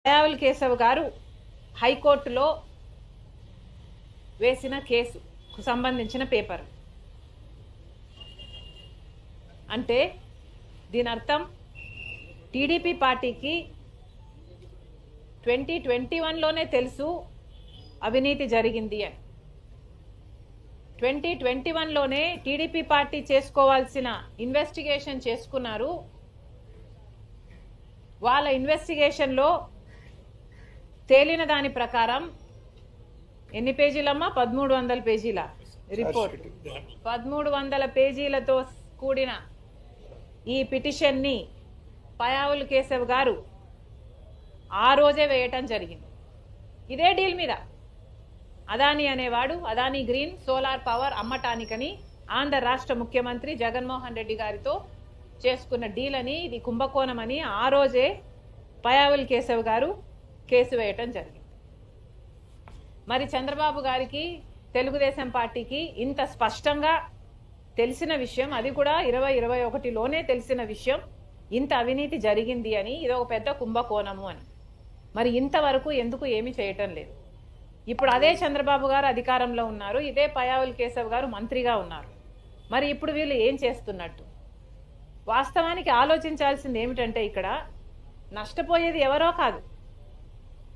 పయావుల్ కేశవ్ గారు హైకోర్టులో వేసిన కేసుకు సంబంధించిన పేపర్. అంటే దీని అర్థం టీడీపీ పార్టీకి 2021లోనే తెలుసు అవినీతి జరిగింది అని. 2021లోనే టీడీపీ పార్టీ చేసుకోవాల్సిన ఇన్వెస్టిగేషన్ చేసుకున్నారు. వాళ్ళ ఇన్వెస్టిగేషన్లో తేలిన దాని ప్రకారం ఎన్ని పేజీలమ్మా? 1300 పేజీల రిపోర్ట్. 1300 పేజీలతో కూడిన ఈ పిటిషన్ని పయావుల్ కేశవ్ గారు ఆ రోజే వేయటం జరిగింది. ఇదే డీల్ మీద అదానీ అనేవాడు అదానీ గ్రీన్ సోలార్ పవర్ అమ్మటానికని ఆంధ్ర రాష్ట్ర ముఖ్యమంత్రి జగన్మోహన్ రెడ్డి గారితో చేసుకున్న డీల్ అని, ఇది కుంభకోణం అని ఆ రోజే పయావుల్ కేశవ్ గారు కేసు వేయటం జరిగింది. మరి చంద్రబాబు గారికి, తెలుగుదేశం పార్టీకి ఇంత స్పష్టంగా తెలిసిన విషయం, అది కూడా 2021లోనే తెలిసిన విషయం, ఇంత అవినీతి జరిగింది అని, ఇది ఒక పెద్ద కుంభకోణము అని. మరి ఇంతవరకు ఎందుకు ఏమీ చేయటం లేదు? ఇప్పుడు అదే చంద్రబాబు గారు అధికారంలో ఉన్నారు, ఇదే పయావుల్ కేశవ్ గారు మంత్రిగా ఉన్నారు. మరి ఇప్పుడు వీళ్ళు ఏం చేస్తున్నట్టు? వాస్తవానికి ఆలోచించాల్సింది ఏమిటంటే, ఇక్కడ నష్టపోయేది ఎవరో కాదు,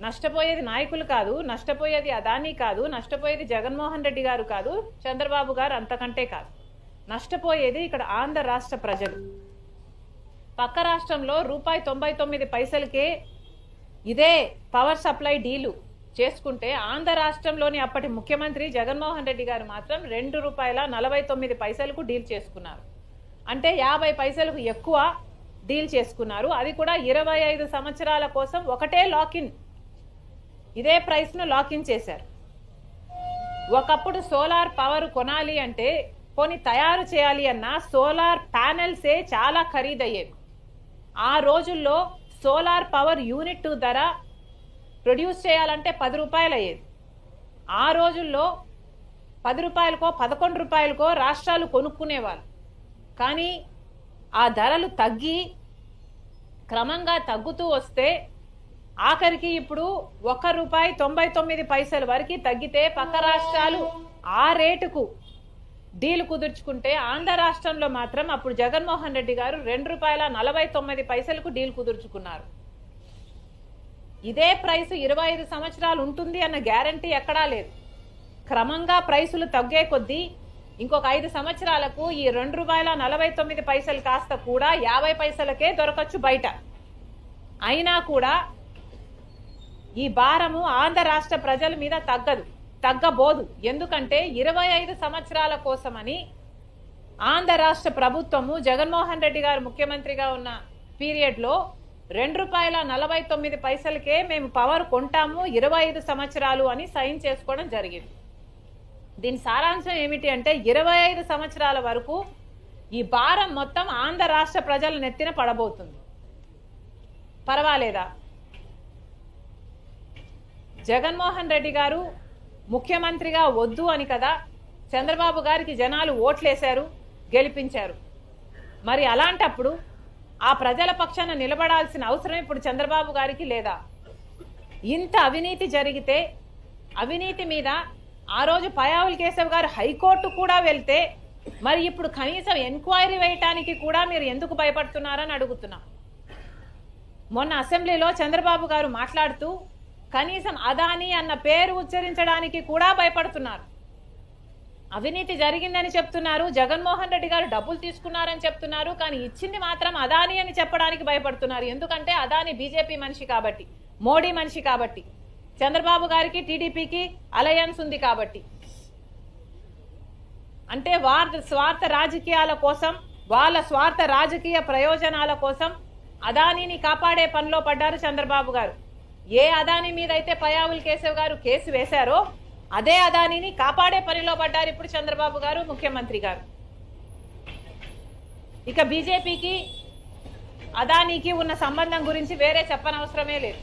నష్టపోయేది నాయకులు కాదు, నష్టపోయేది అదానీ కాదు, నష్టపోయేది జగన్మోహన్ రెడ్డి గారు కాదు, చంద్రబాబు గారు అంతకంటే కాదు. నష్టపోయేది ఇక్కడ ఆంధ్ర రాష్ట్ర ప్రజలు. పక్క రాష్ట్రంలో ₹99 ఇదే పవర్ సప్లై డీలు చేసుకుంటే, ఆంధ్ర రాష్ట్రంలోని అప్పటి ముఖ్యమంత్రి జగన్మోహన్ రెడ్డి గారు మాత్రం ₹2.49 డీల్ చేసుకున్నారు. అంటే 50 పైసలకు ఎక్కువ డీల్ చేసుకున్నారు. అది కూడా 25 సంవత్సరాల కోసం ఒకటే లాకిన్, ఇదే ప్రైస్ను లాకిన్ చేశారు. ఒకప్పుడు సోలార్ పవర్ కొనాలి అంటే, పోనీ తయారు చేయాలి అన్నా సోలార్ ప్యానెల్సే చాలా ఖరీదయ్యేవి. ఆ రోజుల్లో సోలార్ పవర్ యూనిట్ ధర ప్రొడ్యూస్ చేయాలంటే ₹10 అయ్యేది. ఆ రోజుల్లో ₹10కో ₹11కో రాష్ట్రాలు కొనుక్కునేవాళ్ళు. కానీ ఆ ధరలు తగ్గి క్రమంగా తగ్గుతూ వస్తే ఆఖరికి ఇప్పుడు ₹1.99 వరకు తగ్గితే పక్క రాష్ట్రాలు ఆ రేటుకు డీల్ కుదుర్చుకుంటే, ఆంధ్ర రాష్ట్రంలో మాత్రం అప్పుడు జగన్మోహన్ రెడ్డి గారు ₹2.49 డీల్ కుదుర్చుకున్నారు. ఇదే ప్రైస్ 25 సంవత్సరాలు ఉంటుంది అన్న గ్యారంటీ ఎక్కడా లేదు. క్రమంగా ప్రైసులు తగ్గే కొద్దీ ఇంకొక 5 సంవత్సరాలకు ఈ ₹2.49 కాస్త కూడా 50 పైసలకే దొరకచ్చు బయట. అయినా కూడా ఈ భారము ఆంధ్ర రాష్ట్ర ప్రజల మీద తగ్గబోదు. ఎందుకంటే 25 సంవత్సరాల కోసమని ఆంధ్ర రాష్ట్ర ప్రభుత్వము, జగన్మోహన్ రెడ్డి గారు ముఖ్యమంత్రిగా ఉన్న పీరియడ్లో ₹2.49 మేము పవర్ కొంటాము 25 సంవత్సరాలు అని సైన్ చేసుకోవడం జరిగింది. దీని సారాంశం ఏమిటి అంటే, 25 సంవత్సరాల వరకు ఈ భారం మొత్తం ఆంధ్ర రాష్ట్ర ప్రజల నెత్తిన పడబోతుంది. పర్వాలేదా? జగన్మోహన్ రెడ్డి గారు ముఖ్యమంత్రిగా వద్దు అని కదా చంద్రబాబు గారికి జనాలు ఓట్లేశారు, గెలిపించారు. మరి అలాంటప్పుడు ఆ ప్రజల పక్షాన నిలబడాల్సిన అవసరం ఇప్పుడు చంద్రబాబు గారికి లేదా? ఇంత అవినీతి జరిగితే, అవినీతి మీద ఆ రోజు పయావుల్ కేశవ్ గారు హైకోర్టు కూడా వెళ్తే, మరి ఇప్పుడు కనీసం ఎంక్వైరీ వేయటానికి కూడా మీరు ఎందుకు భయపడుతున్నారని అడుగుతున్నా. మొన్న అసెంబ్లీలో చంద్రబాబు గారు మాట్లాడుతూ కనీసం అదానీ అన్న పేరు ఉచ్చరించడానికి కూడా భయపడుతున్నారు. అవినీతి జరిగిందని చెప్తున్నారు, జగన్మోహన్ రెడ్డి గారు డబ్బులు తీసుకున్నారని చెప్తున్నారు, కానీ ఇచ్చింది మాత్రం అదానీ అని చెప్పడానికి భయపడుతున్నారు. ఎందుకంటే అదానీ బీజేపీ మనిషి కాబట్టి, మోడీ మనిషి కాబట్టి, చంద్రబాబు గారికి టీడీపీకి అలయన్స్ ఉంది కాబట్టి. అంటే వాళ్ళ స్వార్థ రాజకీయాల కోసం, వాళ్ళ స్వార్థ రాజకీయ ప్రయోజనాల కోసం అదానీని కాపాడే పనిలో పడ్డారు చంద్రబాబు గారు. ఏ అదానీ మీద అయితే పయావుల్ కేశవ్ గారు కేసు వేశారో అదే అదానీని కాపాడే పనిలో పడ్డారు ఇప్పుడు చంద్రబాబు గారు, ముఖ్యమంత్రి గారు. ఇక బీజేపీకి అదానీకి ఉన్న సంబంధం గురించి వేరే చెప్పనవసరమే లేదు.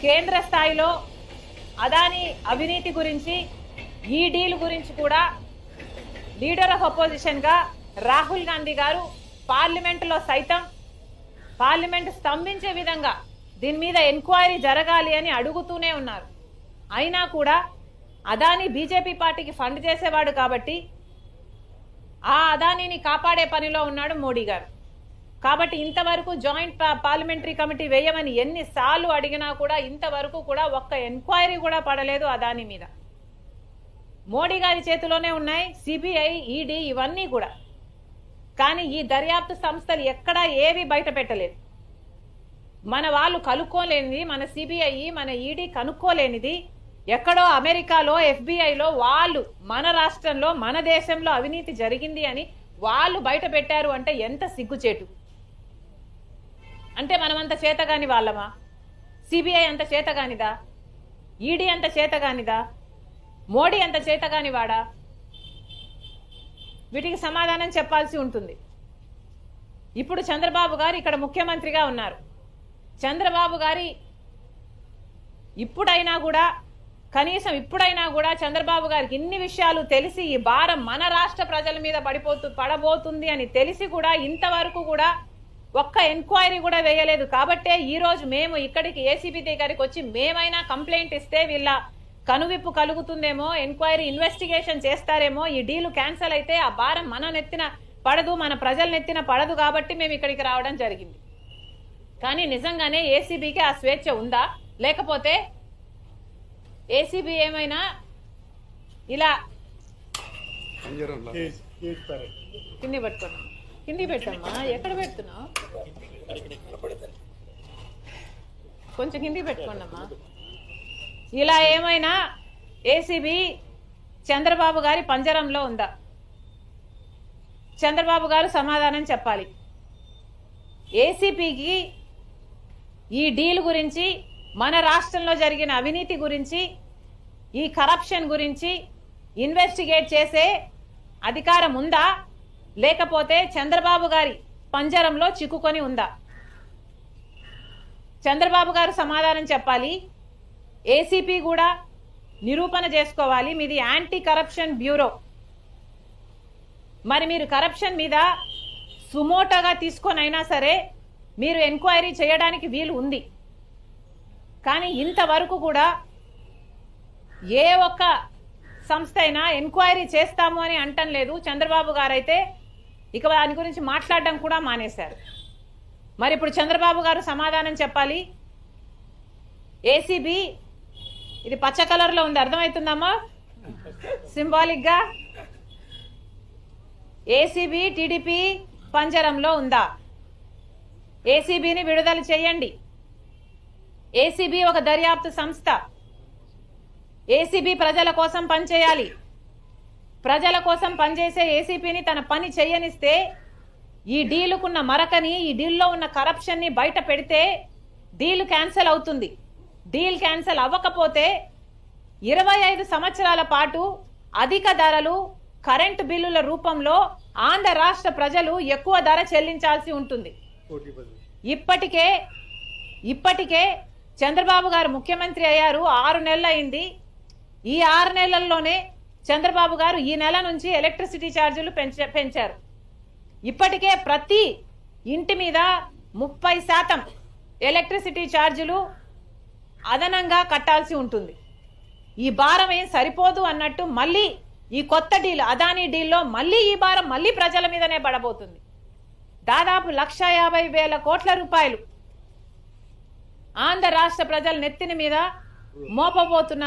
కేంద్ర స్థాయిలో అదానీ అవినీతి గురించి, ఈ డీల్ గురించి కూడా లీడర్ ఆఫ్ అపోజిషన్ గా రాహుల్ గాంధీ గారు పార్లమెంటులో సైతం పార్లమెంట్ స్తంభించే విధంగా దీని మీద ఎంక్వైరీ జరగాలి అని అడుగుతూనే ఉన్నారు. అయినా కూడా అదానీ బీజేపీ పార్టీకి ఫండ్ చేసేవాడు కాబట్టి ఆ అదానీని కాపాడే పనిలో ఉన్నాడు మోడీ గారు. కాబట్టి ఇంతవరకు జాయింట్ పార్లమెంటరీ కమిటీ వేయమని ఎన్నిసార్లు అడిగినా కూడా ఇంతవరకు కూడా ఒక్క ఎంక్వైరీ కూడా పడలేదు అదానీ మీద. మోడీ గారి చేతిలోనే ఉన్నాయి సిబిఐ, ఈడీ ఇవన్నీ కూడా. కానీ ఈ దర్యాప్తు సంస్థలు ఎక్కడా ఏవి బయట పెట్టలేదు. మన వాళ్ళు కనుక్కోలేనిది, మన సిబిఐ, మన ఈడీ కనుక్కోలేనిది ఎక్కడో అమెరికాలో ఎఫ్బిఐలో వాళ్ళు మన రాష్ట్రంలో మన దేశంలో అవినీతి జరిగింది అని వాళ్ళు బయట పెట్టారు అంటే ఎంత సిగ్గుచేటు. అంటే మనమంత చేతగాని వాళ్ళమా? సిబిఐ అంత చేతగానిదా? ఈడీ అంత చేతగానిదా? మోడీ అంత చేతగాని వాడా? వీటికి సమాధానం చెప్పాల్సి ఉంటుంది. ఇప్పుడు చంద్రబాబు గారు ఇక్కడ ముఖ్యమంత్రిగా ఉన్నారు. చంద్రబాబు గారి ఇప్పుడైనా కూడా కనీసం ఇప్పుడైనా కూడా చంద్రబాబు గారికి ఇన్ని విషయాలు తెలిసి ఈ భారం మన రాష్ట్ర ప్రజల మీద పడబోతుంది అని తెలిసి కూడా ఇంతవరకు కూడా ఒక్క ఎంక్వైరీ కూడా వేయలేదు. కాబట్టే ఈ రోజు మేము ఇక్కడికి ఏసీబీ దగ్గరికి వచ్చి మేమైనా కంప్లైంట్ ఇస్తే వీళ్ళ కనువిప్పు కలుగుతుందేమో, ఎంక్వైరీ ఇన్వెస్టిగేషన్ చేస్తారేమో, ఈ డీలు క్యాన్సిల్ అయితే ఆ భారం మన నెత్తిన పడదు, మన ప్రజల నెత్తిన పడదు కాబట్టి మేము ఇక్కడికి రావడం జరిగింది. కానీ నిజంగానే ఏసీబీకి ఆ స్వేచ్ఛ ఉందా? లేకపోతే ఏసీబీ ఏమైనా ఇలా కింది పట్టుకున్నాం, కింది పెట్టమ్మా, ఎక్కడ పెడుతున్నావు? కొంచెం కింది పెట్టుకోండమ్మా. ఇలా ఏమైనా ఏసీబీ చంద్రబాబు గారి పంజరంలో ఉందా? చంద్రబాబు గారు సమాధానం చెప్పాలి. ఏసీబీకి ఈ డీల్ గురించి, మన రాష్ట్రంలో జరిగిన అవినీతి గురించి, ఈ కరప్షన్ గురించి ఇన్వెస్టిగేట్ చేసే అధికారం ఉందా? లేకపోతే చంద్రబాబు గారి పంజరంలో చిక్కుకొని ఉందా? చంద్రబాబు గారు సమాధానం చెప్పాలి. ఏసీపీ కూడా నిరూపణ చేసుకోవాలి. మీది యాంటీ కరప్షన్ బ్యూరో. మరి మీరు కరప్షన్ మీద సుమోటోగా తీసుకొనైనా సరే మీరు ఎంక్వైరీ చేయడానికి వీలు ఉంది. కానీ ఇంతవరకు కూడా ఏ ఒక్క సంస్థ అయినా ఎంక్వైరీ చేస్తాము అని అంటం లేదు. చంద్రబాబు గారు అయితే ఇక దాని గురించి మాట్లాడడం కూడా మానేశారు. మరి ఇప్పుడు చంద్రబాబు గారు సమాధానం చెప్పాలి. ఏసీబీ ఇది పచ్చ కలర్లో ఉంది, అర్థమవుతుందమ్మా? సింబాలిక్ గా ఏసీబీ టీడీపీ పంజరంలో ఉందా? ఏసీబీని విడుదల చేయండి. ఏసీబీ ఒక దర్యాప్తు సంస్థ. ఏసీబీ ప్రజల కోసం పనిచేయాలి. ప్రజల కోసం పనిచేసే ఏసీబీని తన పని చేయనిస్తే ఈ డీలుకున్న మరకని, ఈ డీల్లో ఉన్న కరప్షన్ ని బయట పెడితే డీల్ క్యాన్సిల్ అవుతుంది. డీల్ క్యాన్సిల్ అవ్వకపోతే 25 సంవత్సరాల పాటు అధిక ధరలు, కరెంటు బిల్లుల రూపంలో ఆంధ్ర రాష్ట్ర ప్రజలు ఎక్కువ ధర చెల్లించాల్సి ఉంటుంది. ఇప్పటికే చంద్రబాబు గారు ముఖ్యమంత్రి అయ్యారు, 6 నెలలు అయింది. ఈ 6 నెలల్లోనే చంద్రబాబు గారు ఈ నెల నుంచి ఎలక్ట్రిసిటీ ఛార్జీలు పెంచారు. ఇప్పటికే ప్రతి ఇంటి మీద 30% ఎలక్ట్రిసిటీ ఛార్జీలు అదనంగా కట్టాల్సి ఉంటుంది. ఈ భారం ఏం సరిపోదు అన్నట్టు మళ్ళీ ఈ కొత్త డీల్, అదానీ డీల్లో మళ్ళీ ఈ భారం మళ్ళీ ప్రజల మీదనే పడబోతుంది. దాదాపు 1,50,000 కోట్ల రూపాయలు ఆంధ్ర రాష్ట్ర ప్రజల నెత్తిన మీద మోపబోతున్నారు.